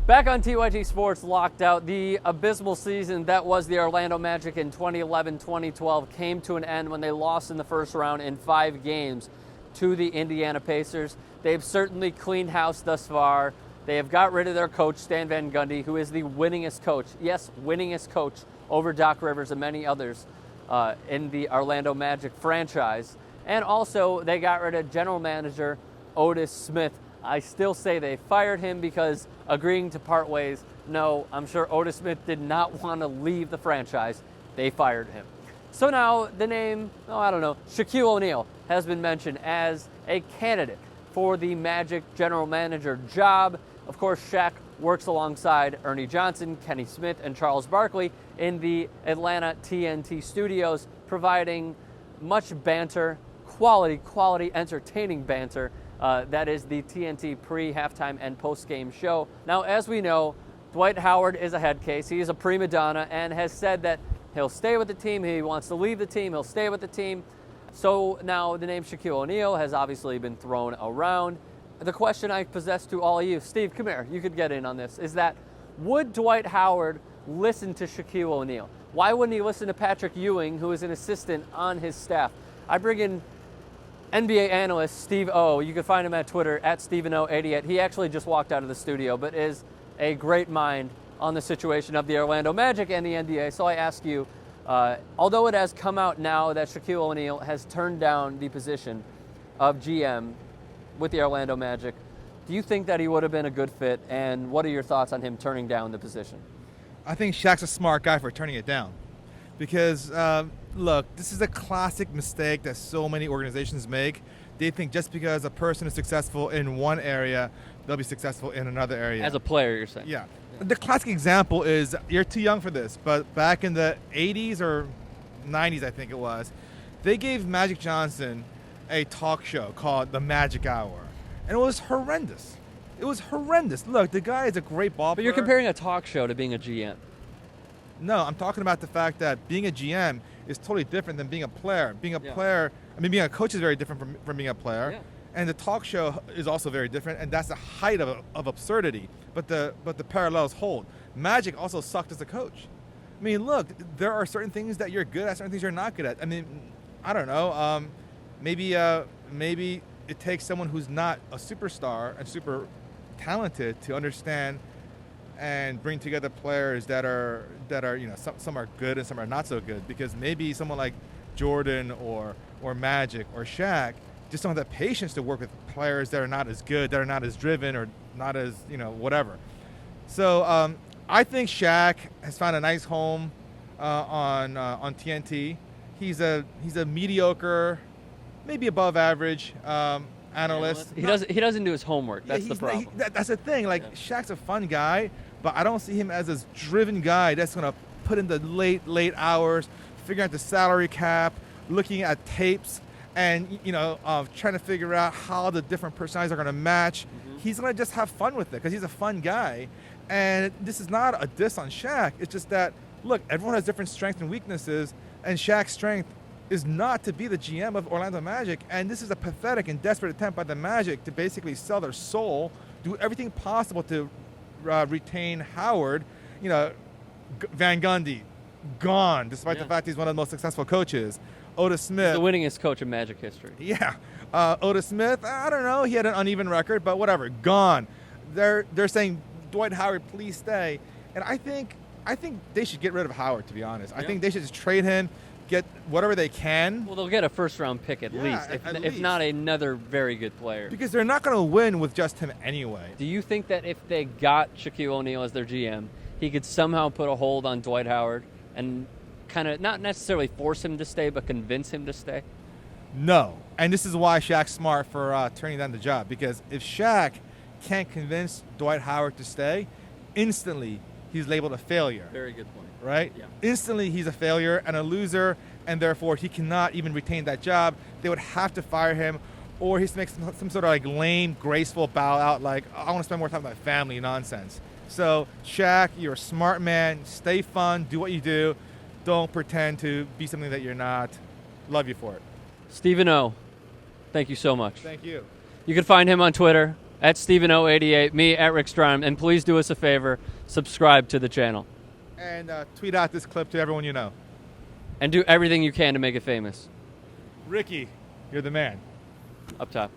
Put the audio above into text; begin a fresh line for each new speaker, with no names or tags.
Back on TYT Sports Locked Out, the abysmal season that was the Orlando Magic in 2011-2012 came to an end when they lost in the first round in 5 games to the Indiana Pacers. They've certainly cleaned house thus far. They have got rid of their coach, Stan Van Gundy, who is the winningest coach, yes, winningest coach over Doc Rivers and many others in the Orlando Magic franchise. And also, they got rid of general manager Otis Smith. I still say they fired him because agreeing to part ways, no, I'm sure Otis Smith did not want to leave the franchise. They fired him. So now the name, Shaquille O'Neal has been mentioned as a candidate for the Magic general manager job. Of course, Shaq works alongside Ernie Johnson, Kenny Smith, and Charles Barkley in the Atlanta TNT studios, providing much banter, quality, entertaining banter. That is the TNT pre-halftime and post-game show. Now, as we know, Dwight Howard is a head case. He is a prima donna and has said that he'll stay with the team. He wants to leave the team. He'll stay with the team. So now the name Shaquille O'Neal has obviously been thrown around. The question I possess to all of you, Steve, come here, you could get in on this, is that would Dwight Howard listen to Shaquille O'Neal? Why wouldn't he listen to Patrick Ewing, who is an assistant on his staff? I bring in NBA analyst Steve O. You can find him at Twitter at StephenO88. He actually just walked out of the studio, but is a great mind on the situation of the Orlando Magic and the NBA. So I ask you, although it has come out now that Shaquille O'Neal has turned down the position of GM with the Orlando Magic, do you think that he would have been a good fit? And what are your thoughts on him turning down the position?
I think Shaq's a smart guy for turning it down because, look, this is a classic mistake that so many organizations make. They think just because a person is successful in one area, they'll be successful in another area.
As a player, you're saying?
Yeah. The classic example is, you're too young for this, but back in the 80s or 90s, I think it was, they gave Magic Johnson a talk show called The Magic Hour. And it was horrendous. It was horrendous. Look, the guy is a great ball player.
But you're comparing a talk show to being a GM.
No, I'm talking about the fact that being a GM is totally different than being a player. Being a being a coach is very different from being a player. Yeah. And the talk show is also very different, and that's the height of absurdity. But the parallels hold. Magic also sucked as a coach. I mean, look, there are certain things that you're good at, certain things you're not good at. I mean, I don't know. Maybe it takes someone who's not a superstar and super talented to understand and bring together players that are some are good and some are not so good, because maybe someone like Jordan or Magic or Shaq just don't have the patience to work with players that are not as good, that are not as driven, or not as whatever. So I think Shaq has found a nice home on TNT. He's a mediocre, maybe above average analyst.
He doesn't do his homework. That's the problem.
That's the thing. Shaq's a fun guy, but I don't see him as this driven guy that's going to put in the late hours, figuring out the salary cap, looking at tapes, and trying to figure out how the different personalities are going to match. Mm-hmm. He's going to just have fun with it because he's a fun guy. And this is not a diss on Shaq. It's just that, look, everyone has different strengths and weaknesses, and Shaq's strength is not to be the GM of Orlando Magic. And this is a pathetic and desperate attempt by the Magic to basically sell their soul, do everything possible to retain Howard. Van Gundy, gone, despite the fact he's one of the most successful coaches. Otis Smith,
he's the winningest coach in Magic history.
Yeah. Otis Smith, I don't know, he had an uneven record, but whatever, gone. They're saying, Dwight Howard, please stay. And I think they should get rid of Howard, to be honest. Yeah. I think they should just trade him, get whatever they can.
Well, they'll get a first-round pick at least, if not another very good player.
Because they're not going to win with just him anyway.
Do you think that if they got Shaquille O'Neal as their GM, he could somehow put a hold on Dwight Howard and kind of not necessarily force him to stay, but convince him to stay?
No. And this is why Shaq's smart for turning down the job. Because if Shaq can't convince Dwight Howard to stay, instantly he's labeled a failure.
Very good point.
Right?
Yeah.
Instantly he's a failure and a loser, and therefore he cannot even retain that job. They would have to fire him, or he's to make some sort of lame, graceful bow out, I want to spend more time with my family nonsense. So, Shaq, you're a smart man. Stay fun. Do what you do. Don't pretend to be something that you're not. Love you for it.
Stephen O., thank you so much.
Thank you.
You can find him on Twitter At Steven088, me at Rick Strime, and please do us a favor, subscribe to the channel.
And tweet out this clip to everyone you know.
And do everything you can to make it famous.
Ricky, you're the man.
Up top.